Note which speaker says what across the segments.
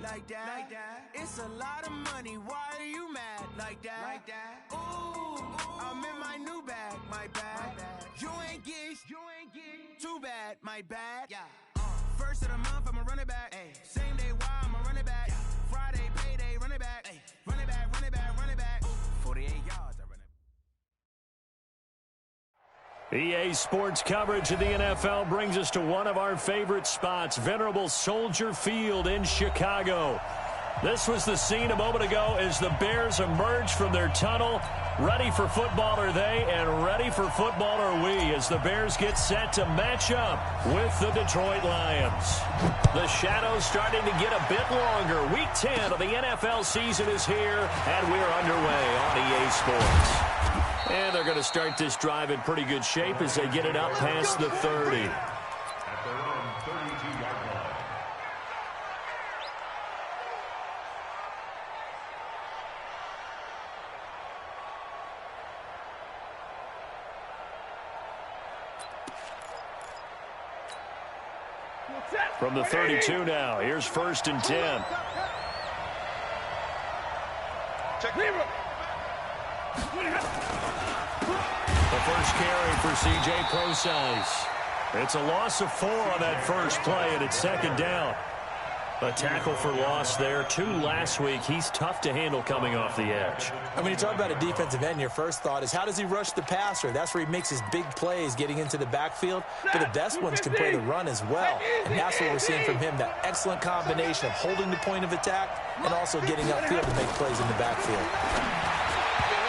Speaker 1: like that. It's a lot of money, why are you mad like that? Ooh, I'm in my new bag, my bad. You ain't get too bad, my bad. First of the month, I'ma run it back. Same day, why I'ma run it back. Friday, payday, run it back. Run it back, run it back, run it back. 48 yards, I run it.
Speaker 2: EA Sports coverage of the NFL brings us to one of our favorite spots, venerable Soldier Field in Chicago. This was the scene a moment ago as the Bears emerged from their tunnel. Ready for football are they, and ready for football are we as the Bears get set to match up with the Detroit Lions. The shadows starting to get a bit longer. Week 10 of the NFL season is here, and we're underway on EA Sports. And they're going to start this drive in pretty good shape as they get it up past the 30. From the 32 now, here's 1st and 10. The first carry for C.J. Pk-Naz. It's a loss of 4 on that first play, and it's 2nd down. A tackle for loss there. 2 last week. He's tough to handle coming off the edge.
Speaker 3: And when you talk about a defensive end, your first thought is how does he rush the passer? That's where he makes his big plays getting into the backfield. But the best ones can play the run as well. And that's what we're seeing from him, that excellent combination of holding the point of attack and also getting upfield to make plays in the backfield.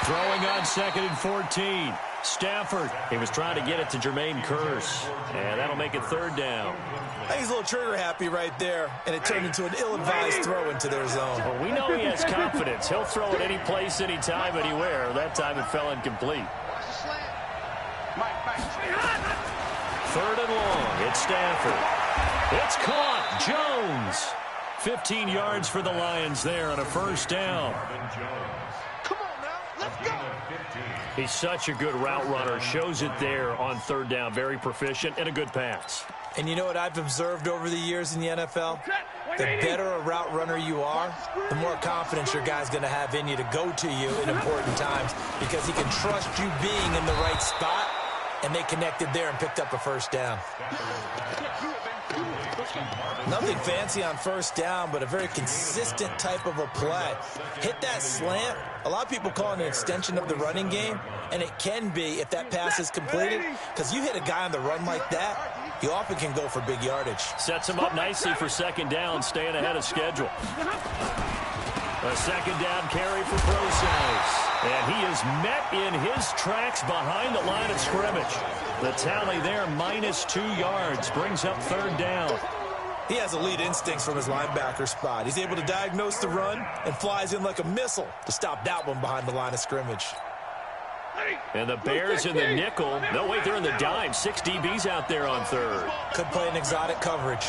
Speaker 2: Throwing on 2nd and 14. Stafford, he was trying to get it to Jermaine Kearse, and that'll make it 3rd down.
Speaker 3: I think he's a little trigger happy right there, and it turned into an ill-advised throw into their zone.
Speaker 2: Well, we know he has confidence. He'll throw it any place, anytime, anywhere. That time it fell incomplete. 3rd and long. It's Stafford. It's caught. Jones. 15 yards for the Lions there on a 1st down. He's such a good route runner. Shows it there on 3rd down. Very proficient and a good pass.
Speaker 3: And you know what I've observed over the years in the NFL? The better a route runner you are, the more confidence your guy's going to have in you to go to you in important times because he can trust you being in the right spot, and they connected there and picked up a 1st down. Nothing fancy on 1st down, but a very consistent type of a play. Hit that slant. A lot of people call it an extension of the running game, and it can be if that pass is completed, because you hit a guy on the run like that, you often can go for big yardage.
Speaker 2: Sets him up nicely for 2nd down, staying ahead of schedule. A 2nd down carry for Pk-Naz. And he is met in his tracks behind the line of scrimmage. The tally there, -2 yards, brings up 3rd down.
Speaker 3: He has elite instincts from his linebacker spot. He's able to diagnose the run and flies in like a missile to stop that one behind the line of scrimmage.
Speaker 2: And the Bears in the nickel. No, wait, they're in the dime. 6 DBs out there on 3rd.
Speaker 3: Could play an exotic coverage.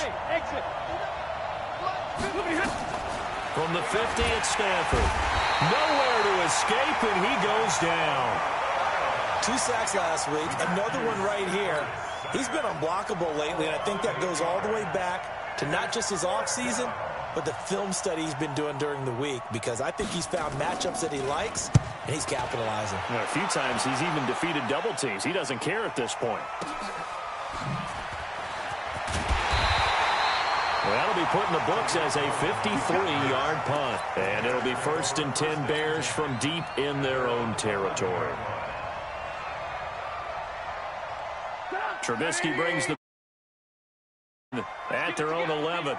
Speaker 2: From the 50, it's Stafford. Nowhere to escape, and he goes down.
Speaker 3: 2 sacks last week, another one right here. He's been unblockable lately, and I think that goes all the way back to not just his offseason, but the film study he's been doing during the week, because I think he's found matchups that he likes, and he's capitalizing.
Speaker 2: Well, a few times he's even defeated double teams. He doesn't care at this point. Well, that'll be put in the books as a 53-yard punt. And it'll be 1st and 10 Bears from deep in their own territory. Trubisky brings the at their own 11.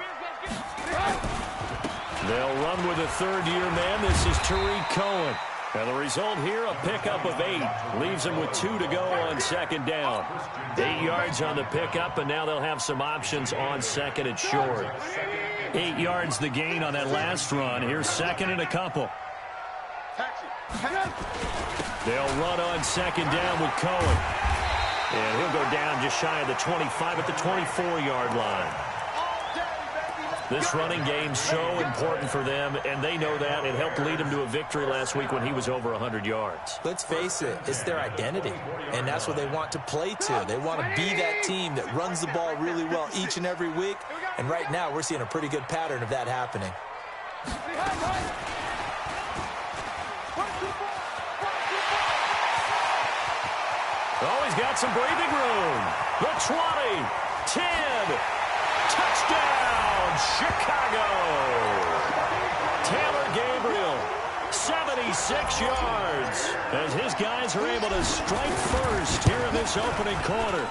Speaker 2: They'll run with a 3rd-year man. This is Tariq Cohen. And the result here, a pickup of 8. Leaves him with 2 to go on 2nd down. 8 yards on the pickup, and now they'll have some options on 2nd and short. 8 yards the gain on that last run. Here's 2nd and a couple. They'll run on 2nd down with Cohen. And he'll go down just shy of the 25 at the 24-yard line. This running game's so important for them, and they know that. It helped lead them to a victory last week when he was over 100 yards.
Speaker 3: Let's face it, it's their identity, and that's what they want to play to. They want to be that team that runs the ball really well each and every week, and right now we're seeing a pretty good pattern of that happening.
Speaker 2: Oh, he's got some breathing room. The 20, 10, touchdown, Chicago. Taylor Gabriel, 76 yards, as his guys are able to strike first here in this opening quarter.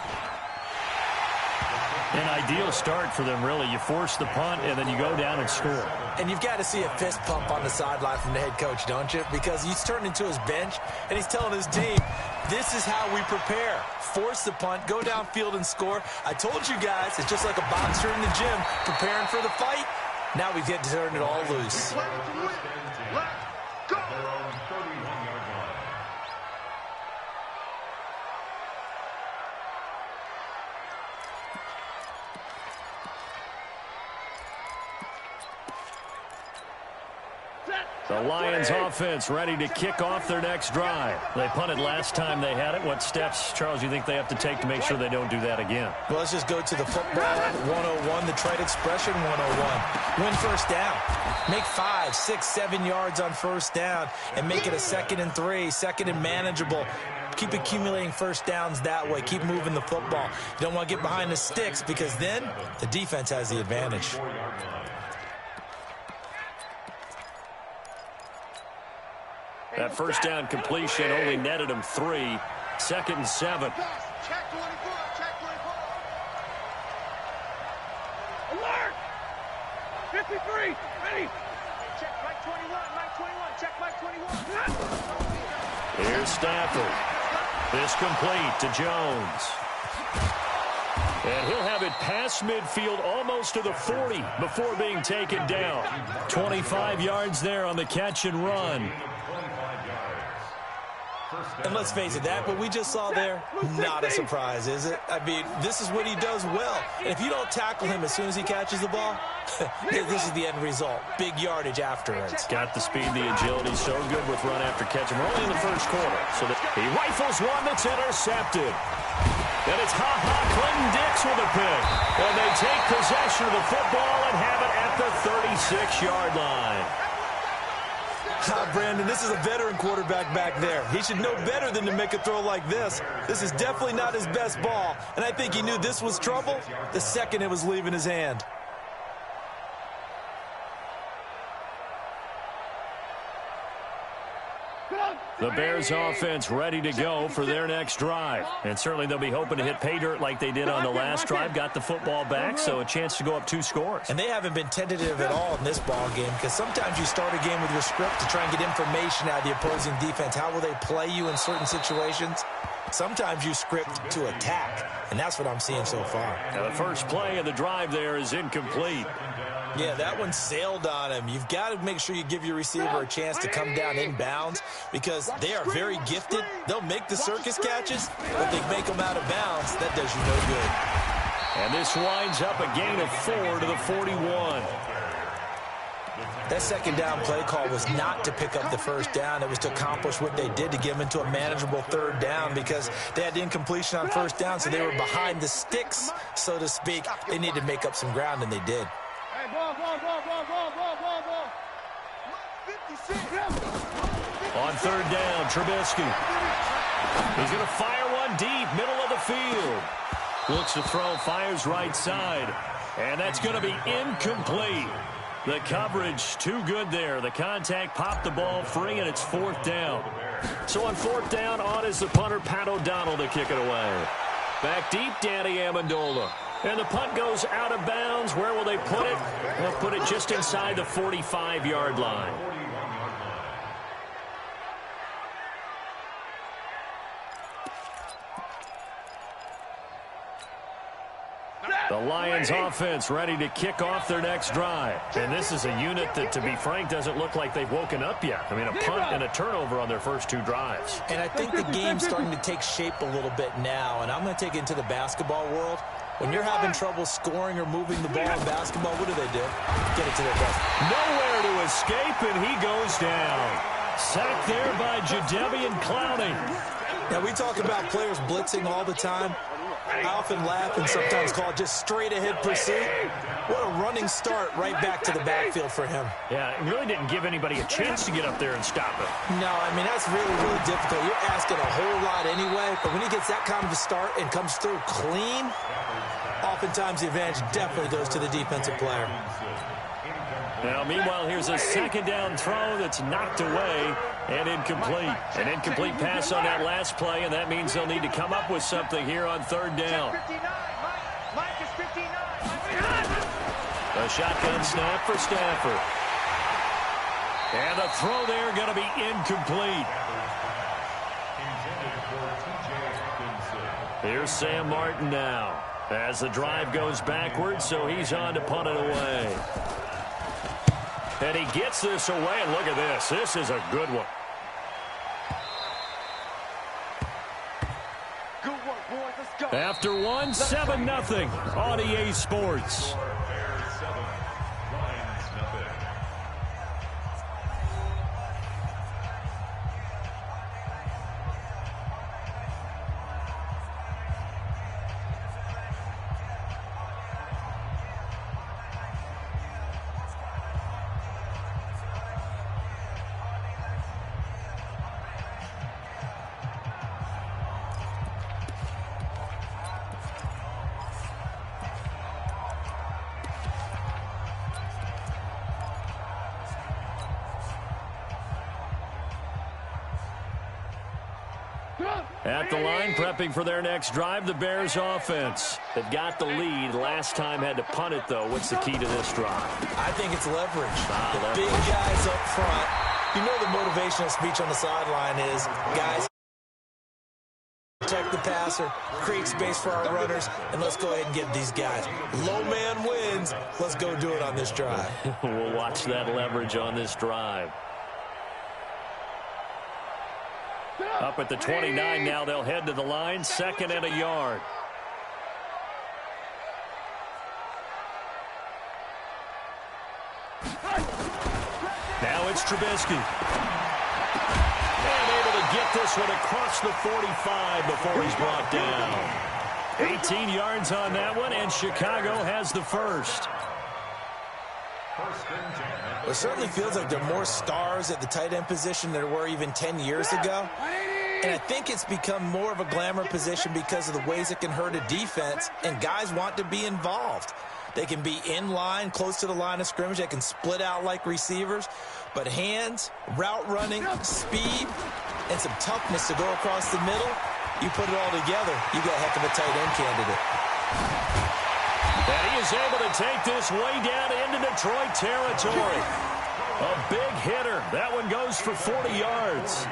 Speaker 2: An ideal start for them, really. You force the punt, and then you go down and score.
Speaker 3: And you've got to see a fist pump on the sideline from the head coach, don't you? Because he's turned into his bench, and he's telling his team, this is how we prepare. Force the punt, go downfield and score. I told you guys, it's just like a boxer in the gym preparing for the fight. Now we get to turn it all loose.
Speaker 2: The Lions offense ready to kick off their next drive. They punted last time they had it. What steps, Charles, do you think they have to take to make sure they don't do that again?
Speaker 3: Well, let's just go to the football 101, the trade expression 101. Win first down. Make 5, 6, 7 yards on first down and make it a 2nd and 3, 2nd and manageable. Keep accumulating first downs that way. Keep moving the football. You don't want to get behind the sticks because then the defense has the advantage.
Speaker 2: That first down completion only netted him 3. 2nd and 7.
Speaker 1: Check 24, check 24. Alert! 53, ready. Check Mike 21, Mike 21, check Mike 21.
Speaker 2: Here's Stafford. This complete to Jones. And he'll have it past midfield almost to the 40 before being taken down. 25 yards there on the catch and run.
Speaker 3: And let's face it, that what we just saw there, not a surprise, is it? I mean, this is what he does well. And if you don't tackle him as soon as he catches the ball, this is the end result. Big yardage afterwards.
Speaker 2: Got the speed, the agility, so good with run after catch. And we're only in the first quarter. So he rifles one that's intercepted. And it's Clinton Dix with a pick. And they take possession of the football and have it at the 36-yard line.
Speaker 3: Brandon, this is a veteran quarterback back there. He should know better than to make a throw like this. This is definitely not his best ball, and I think he knew this was trouble the second it was leaving his hand.
Speaker 2: The Bears offense ready to go for their next drive. And certainly they'll be hoping to hit pay dirt like they did on the last drive. Got the football back, so a chance to go up 2 scores.
Speaker 3: And they haven't been tentative at all in this ball game because sometimes you start a game with your script to try and get information out of the opposing defense. How will they play you in certain situations? Sometimes you script to attack, and that's what I'm seeing so far.
Speaker 2: Now the first play of the drive there is incomplete.
Speaker 3: Yeah, that one sailed on him. You've got to make sure you give your receiver a chance to come down inbounds because they are very gifted. They'll make the circus catches, but they make them out of bounds. That does you no good.
Speaker 2: And this winds up a gain of 4 to the 41.
Speaker 3: That second down play call was not to pick up the first down. It was to accomplish what they did to get them into a manageable third down because they had incompletion on first down, so they were behind the sticks, so to speak. They needed to make up some ground, and they did.
Speaker 2: On third down, Trubisky. He's going to fire one deep, middle of the field. Looks to throw, fires right side. And that's going to be incomplete. The coverage too good there. The contact popped the ball free, and it's 4th down. So on 4th down, on is the punter, Pat O'Donnell, to kick it away. Back deep, Danny Amendola. And the punt goes out of bounds. Where will they put it? They'll put it just inside the 45-yard line. The Lions offense ready to kick off their next drive. And this is a unit that, to be frank, doesn't look like they've woken up yet. I mean, a punt and a turnover on their first 2 drives.
Speaker 3: And I think the game's starting to take shape a little bit now. And I'm going to take it into the basketball world. When you're having trouble scoring or moving the ball in basketball, what do? Get it to their best.
Speaker 2: Nowhere to escape, and he goes down. Sacked there by Jadeveon Clowney.
Speaker 3: Now, we talk about players blitzing all the time. I often laugh and sometimes call it just straight-ahead pursuit. What a running start right back to the backfield for him.
Speaker 2: Yeah, it really didn't give anybody a chance to get up there and stop it.
Speaker 3: No, I mean, that's really, really difficult. You're asking a whole lot anyway, but when he gets that kind of a start and comes through clean, oftentimes the advantage definitely goes to the defensive player.
Speaker 2: Now, meanwhile, here's a second down throw that's knocked away and incomplete. An incomplete pass on that last play, and that means they'll need to come up with something here on third down. A shotgun snap for Stafford. And the throw there going to be incomplete. Here's Sam Martin now as the drive goes backwards, so he's on to punt it away. And he gets this away, and look at this. This is a good one.
Speaker 4: Good work, boys. Let's go.
Speaker 2: After one, 7-0 on EA Sports. At the line, prepping for their next drive, the Bears offense. They've got the lead. Last time had to punt it, though. What's the key to this drive?
Speaker 3: I think it's leverage. The big guys up front. You know the motivational speech on the sideline is, guys, protect the passer, create space for our runners, and let's go ahead and get these guys. Low man wins. Let's go do it on this drive.
Speaker 2: We'll watch that leverage on this drive. Up at the 29 now, they'll head to the line, 2nd and a yard. Now it's Trubisky. And able to get this one across the 45 before he's brought down. 18 yards on that one, and Chicago has the first.
Speaker 3: It certainly feels like there are more stars at the tight end position than there were even 10 years ago. And I think it's become more of a glamour position because of the ways it can hurt a defense, and guys want to be involved. They can be in line, close to the line of scrimmage. They can split out like receivers. But hands, route running, speed, and some toughness to go across the middle, you put it all together, you got a heck of a tight end candidate.
Speaker 2: And he is able to take this way down into Detroit territory. A big hitter. That one goes for 40 yards.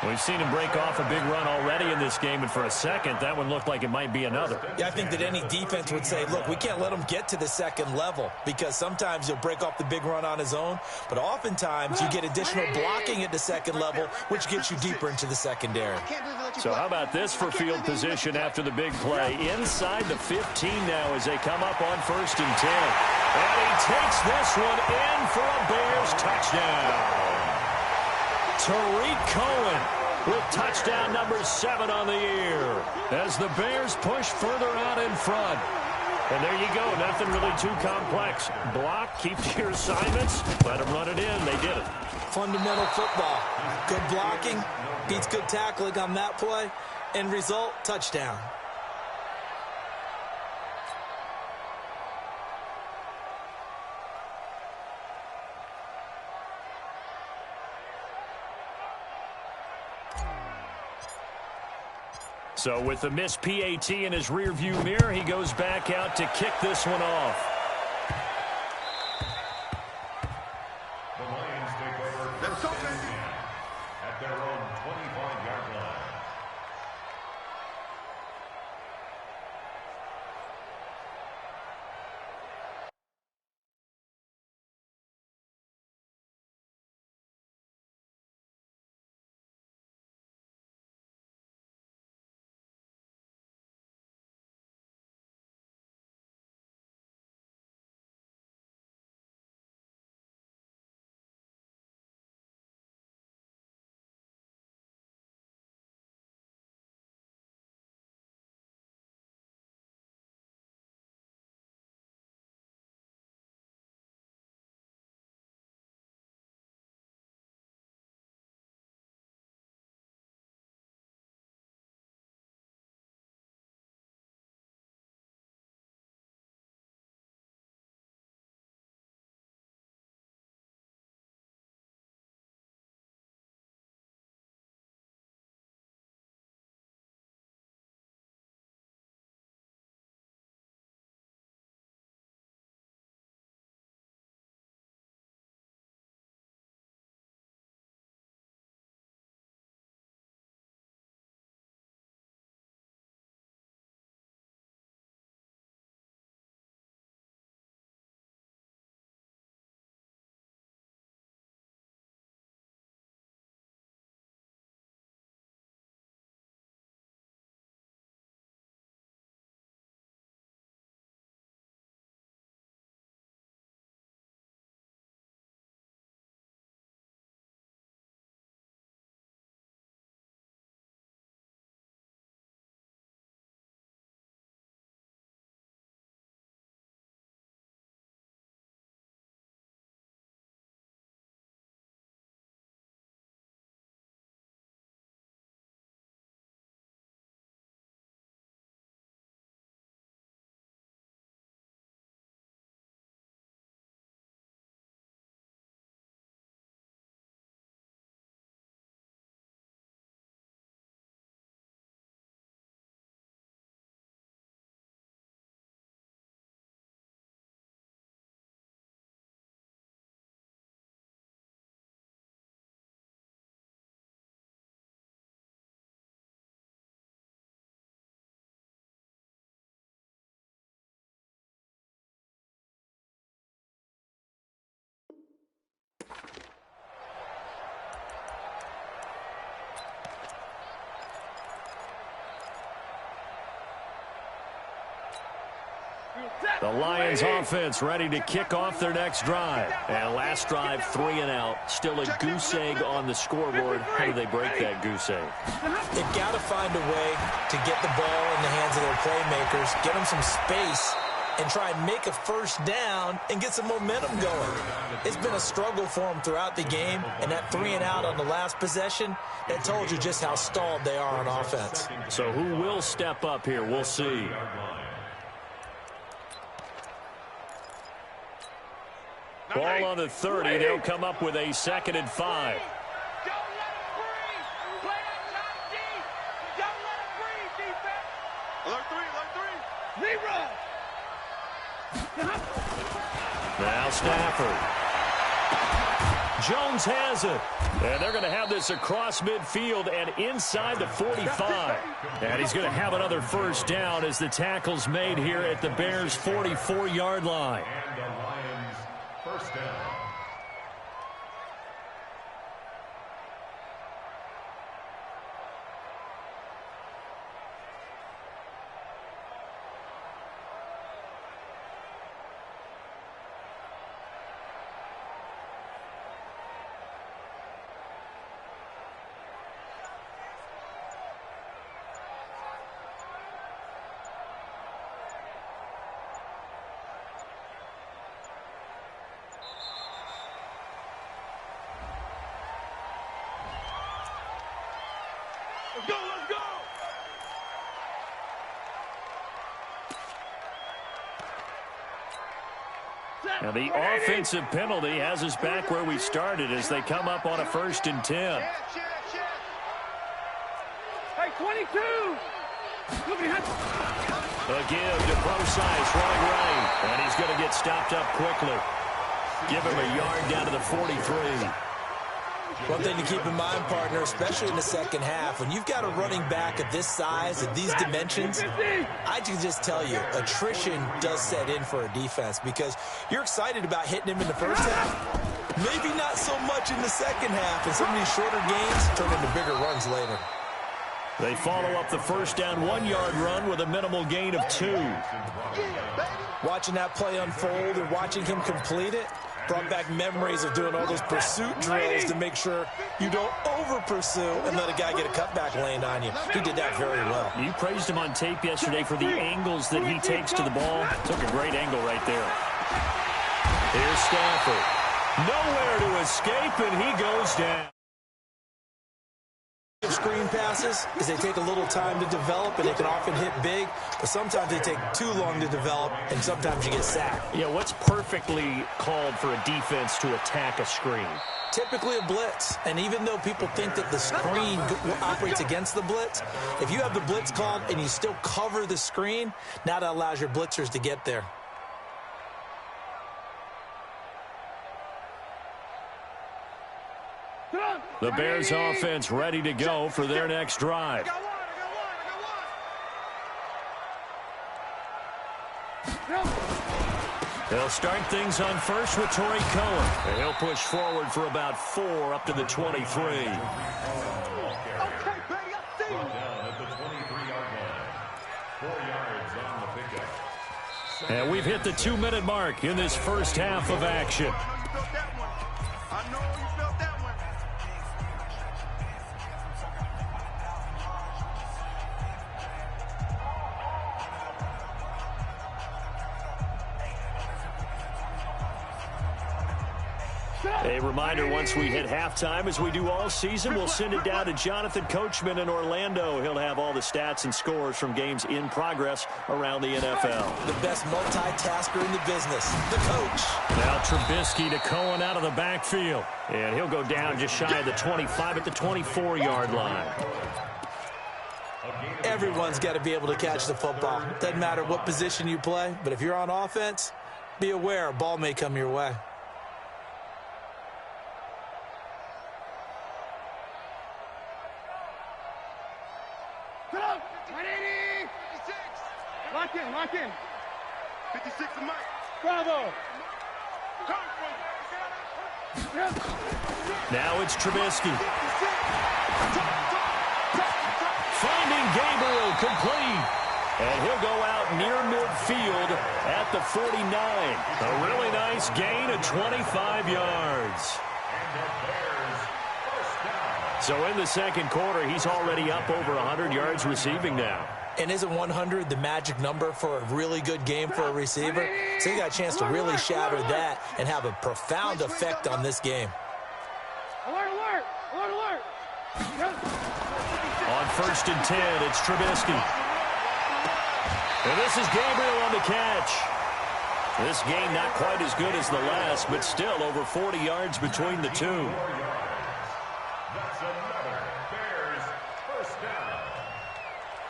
Speaker 2: We've seen him break off a big run already in this game, and for a second, that one looked like it might be another.
Speaker 3: Yeah, I think that any defense would say, look, we can't let him get to the second level because sometimes he'll break off the big run on his own, but oftentimes you get additional blocking at the second level, which gets you deeper into the secondary.
Speaker 2: So how about this for field position after the big play? Inside the 15 now as they come up on 1st and 10. And he takes this one in for a Bears touchdown. Tariq Cohen with touchdown number 7 on the year as the Bears push further out in front. And there you go. Nothing really too complex. Block, keep to your assignments, let them run it in. They did it.
Speaker 3: Fundamental football. Good blocking beats good tackling on that play. End result, touchdown.
Speaker 2: So with the missed PAT in his rearview mirror, he goes back out to kick this one off. The Lions offense ready to kick off their next drive. And last drive, 3 and out. Still a goose egg on the scoreboard. How do they break that goose egg?
Speaker 3: They've got to find a way to get the ball in the hands of their playmakers, get them some space, and try and make a first down and get some momentum going. It's been a struggle for them throughout the game, and that 3 and out on the last possession, that told you just how stalled they are on offense.
Speaker 2: So who will step up here? We'll see. Ball on the 30. They'll come up with a 2nd and 5. Now Stafford. Jones has it. And they're going to have this across midfield and inside the 45. And he's going to have another first down as the tackle's made here at the Bears' 44-yard line.
Speaker 5: And the Lions first down.
Speaker 4: Let's go, let's go!
Speaker 2: Now the offensive penalty has us back where we started as they come up on a 1st and 10.
Speaker 4: Hey, 22!
Speaker 2: A give to Procise running right. And he's going to get stopped up quickly. Give him a yard down to the 43.
Speaker 3: One thing to keep in mind, partner, especially in the second half, when you've got a running back of this size, of these dimensions, I can just tell you, attrition does set in for a defense because you're excited about hitting him in the first half, maybe not so much in the second half, and some of these shorter gains turn into bigger runs later.
Speaker 2: They follow up the first down 1-yard run with a minimal gain of 2.
Speaker 3: Watching that play unfold and watching him complete it brought back memories of doing all those pursuit drills to make sure you don't over-pursue and let a guy get a cutback lane on you. He did that very well.
Speaker 2: You praised him on tape yesterday for the angles that he takes to the ball. Took a great angle right there. Here's Stafford. Nowhere to escape, and he goes down.
Speaker 3: Screen passes is they take a little time to develop and they can often hit big, but sometimes they take too long to develop and sometimes you get sacked.
Speaker 2: Yeah, what's perfectly called for a defense to attack a screen?
Speaker 3: Typically a blitz, and even though people think that the screen operates against the blitz, if you have the blitz called and you still cover the screen, now that allows your blitzers to get there.
Speaker 2: The Bears offense ready to go for their next drive. They'll start things on first with Torrey Cohen. And he'll push forward for about 4 up to the 23. And we've hit the 2-minute mark in this first half of action.
Speaker 1: I know you felt that one.
Speaker 2: A reminder, once we hit halftime, as we do all season, we'll send it down to Jonathan Coachman in Orlando. He'll have all the stats and scores from games in progress around the NFL.
Speaker 3: The best multitasker in the business, the coach.
Speaker 2: Now Trubisky to Cohen out of the backfield. And he'll go down just shy of the 25 at the 24-yard line.
Speaker 3: Everyone's got to be able to catch the football. Doesn't matter what position you play, but if you're on offense, be aware a ball may come your way.
Speaker 4: Lock in.
Speaker 1: 56 to Mike.
Speaker 4: Bravo.
Speaker 2: Now it's Trubisky. Finding Gabriel complete. And he'll go out near midfield at the 49. A really nice gain of 25 yards. So in the second quarter, he's already up over 100 yards receiving now.
Speaker 3: And isn't 100 the magic number for a really good game for a receiver? So he got a chance to really shatter that and have a profound effect on this game.
Speaker 4: Alert, alert! Alert, alert!
Speaker 2: On 1st and 10, it's Trubisky. And this is Gabriel on the catch. This game not quite as good as the last, but still over 40 yards between the two.
Speaker 5: That's another Bears first down.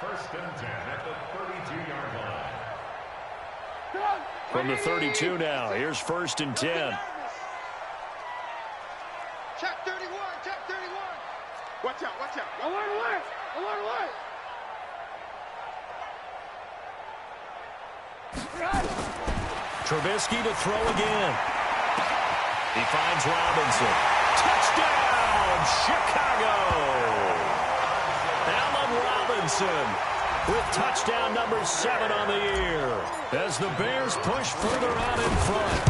Speaker 5: 1st and 10 at the 32-yard line.
Speaker 2: From the 32 now, here's 1st and 10.
Speaker 4: Check 31, check 31. Watch out, watch out. Alert, alert! Alert, alert!
Speaker 2: Trubisky to throw again. He finds Robinson. Touchdown, Chicago! Allen Robinson with touchdown number 7 on the year as the Bears push further out in front.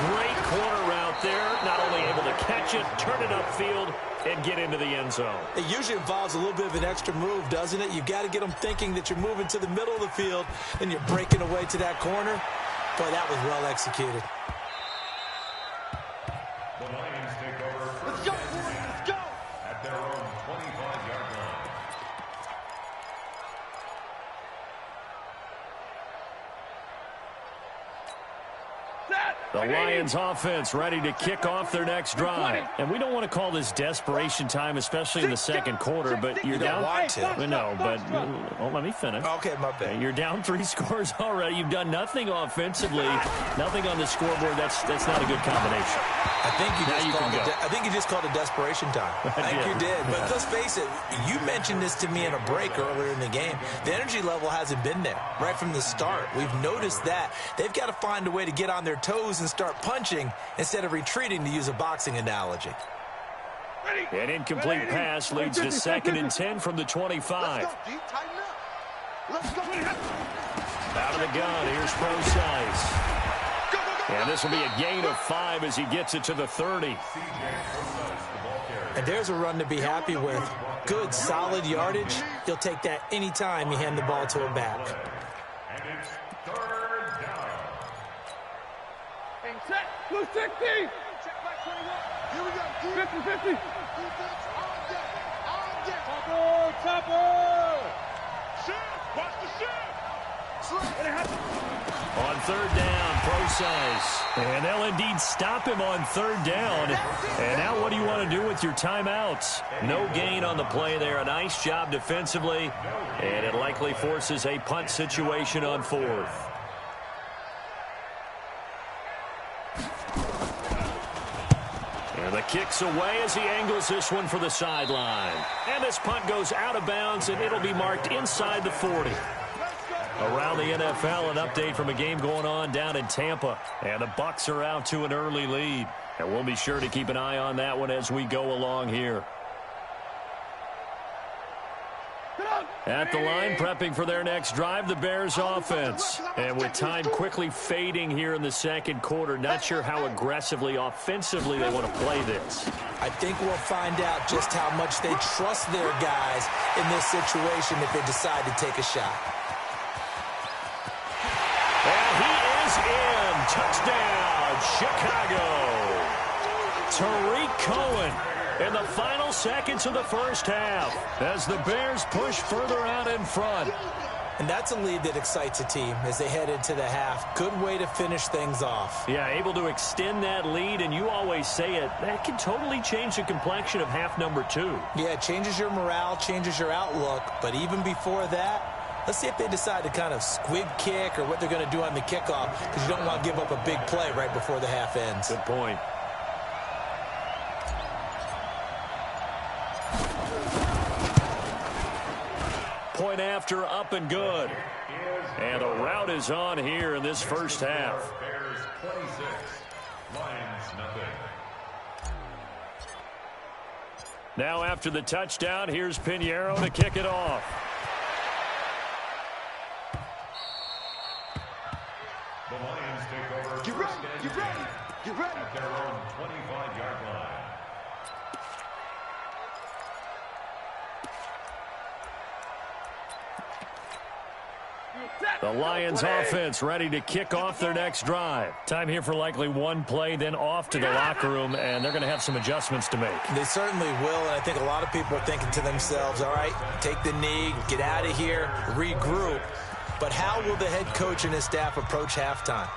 Speaker 2: Great corner route there. Not only able to catch it, turn it upfield, and get into the end zone.
Speaker 3: It usually involves a little bit of an extra move, doesn't it? You've got to get them thinking that you're moving to the middle of the field and you're breaking away to that corner. Boy, that was well executed.
Speaker 5: The Lions take over. Let's go, let's go! At their own 25-yard line.
Speaker 2: The Lions offense ready to kick off their next drive. And we don't want to call this desperation time, especially in the second quarter, but you're down.
Speaker 3: Want to.
Speaker 2: No, but let me finish.
Speaker 3: Okay, my bad.
Speaker 2: You're down 3 scores already. You've done nothing offensively, nothing on the scoreboard. That's not a good combination.
Speaker 3: I think you just called it desperation time. I think you did. But let's face it, you mentioned this to me in a break earlier in the game. The energy level hasn't been there right from the start. We've noticed that. They've got to find a way to get on their toes and start punching instead of retreating, to use a boxing analogy.
Speaker 2: An incomplete pass leads to 2nd and 10 from the 25. Out of the gun, here's Pro-Size. And this will be a gain of 5 as he gets it to the 30.
Speaker 3: And there's a run to be happy with. Good, solid yardage. You'll take that anytime you hand the ball to a back.
Speaker 5: And it's 3rd down.
Speaker 4: And set, blue 60. Check back 21. Here we go. 50-50. Defense on deck. On deck. Topper, topper. Shift, watch the shift.
Speaker 2: On 3rd down, Pro-Size. And they'll indeed stop him on 3rd down. And now what do you want to do with your timeouts? No gain on the play there. A nice job defensively. And it likely forces a punt situation on 4th. And the kick's away as he angles this one for the sideline. And this punt goes out of bounds, and it'll be marked inside the 40. Around the NFL, an update from a game going on down in Tampa. And the Bucs are out to an early lead. And we'll be sure to keep an eye on that one as we go along here. At the line, prepping for their next drive, the Bears offense. And with time quickly fading here in the second quarter, not sure how aggressively, offensively they want to play this.
Speaker 3: I think we'll find out just how much they trust their guys in this situation if they decide to take a shot.
Speaker 2: And he is in. Touchdown, Chicago. Tariq Cohen in the final seconds of the first half as the Bears push further out in front.
Speaker 3: And that's a lead that excites a team as they head into the half. Good way to finish things off.
Speaker 2: Yeah, able to extend that lead, and you always say it, that can totally change the complexion of half number 2.
Speaker 3: Yeah, it changes your morale, changes your outlook. But even before that, let's see if they decide to kind of squib kick or what they're going to do on the kickoff, because you don't want to give up a big play right before the half ends.
Speaker 2: Good point. Point after, up and good. And a route is on here in this first half.
Speaker 5: Bears 26, Lions nothing.
Speaker 2: Now after the touchdown, here's Pinheiro to kick it off.
Speaker 4: Get ready, get ready, get ready.
Speaker 5: At their own 25-yard line.
Speaker 2: The Lions offense ready to kick off their next drive. Time here for likely one play, then off to the locker room, and they're going to have some adjustments to make.
Speaker 3: They certainly will, and I think a lot of people are thinking to themselves, all right, take the knee, get out of here, regroup. But how will the head coach and his staff approach halftime?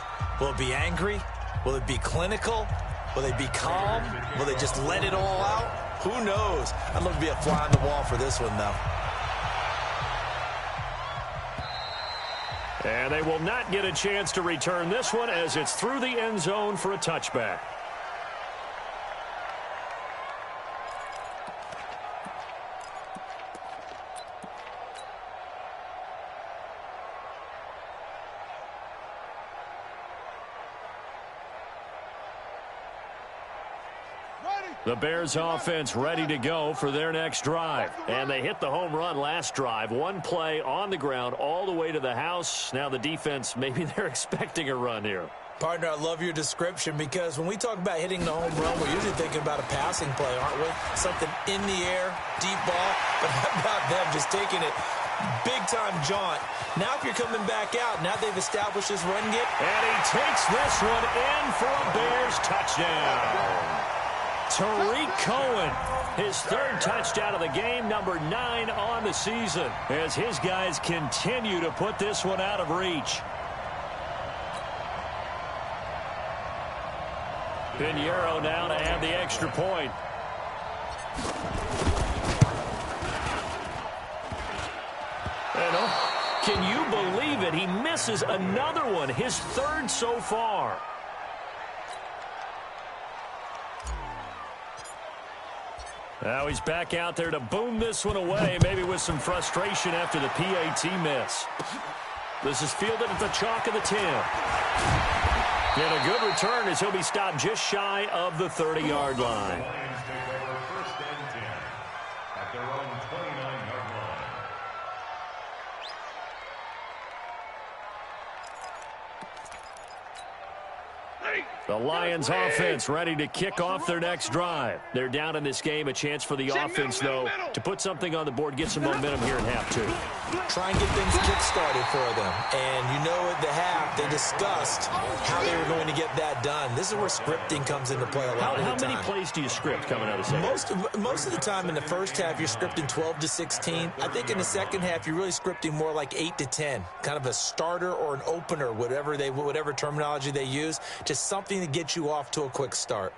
Speaker 3: Will it be angry? Will it be clinical? Will they be calm? Will they just let it all out? Who knows? I'd love to be a fly on the wall for this one, though.
Speaker 2: And they will not get a chance to return this one as it's through the end zone for a touchback. The Bears offense ready to go for their next drive. And they hit the home run last drive. One play on the ground all the way to the house. Now the defense, maybe they're expecting a run here.
Speaker 3: Partner, I love your description because when we talk about hitting the home run, we're usually thinking about a passing play, aren't we? Something in the air, deep ball. But how about them just taking it big-time jaunt? Now if you're coming back out, now they've established this run game.
Speaker 2: And he takes this one in for a Bears touchdown. Tariq Cohen, his third touchdown of the game, number 9 on the season, as his guys continue to put this one out of reach. Pinheiro now to add the extra point. And can you believe it? He misses another one, his third so far. Now he's back out there to boom this one away, maybe with some frustration after the PAT miss. This is fielded at the chalk of the 10. And a good return as he'll be stopped just shy of the 30-yard line.
Speaker 5: The Lions take over first and 10 at their own 29-yard line.
Speaker 2: The Lions offense ready to kick off their next drive. They're down in this game. A chance for the offense, though, to put something on the board, get some momentum here in half two.
Speaker 3: Try and get things kick-started for them. And you know at the half, they discussed how they were going to get that done. This is where scripting comes into play a lot of the time.
Speaker 2: How many plays do you script coming out of the second?
Speaker 3: Most of the time in the first half, you're scripting 12 to 16. I think in the second half, you're really scripting more like 8 to 10. Kind of a starter or an opener, whatever terminology they use. Just something to get you off to a quick start.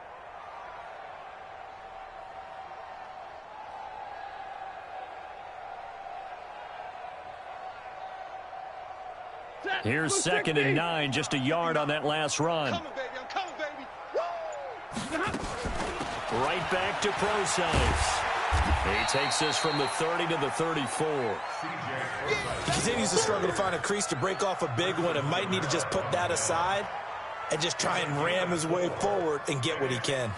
Speaker 2: Here's 2nd and 9, just a yard on that last run.
Speaker 4: I'm coming, baby.
Speaker 2: Right back to Procise. He takes this from the 30 to the 34.
Speaker 3: He continues to struggle to find a crease to break off a big one and might need to just put that aside and just try and ram his way forward and get what he can.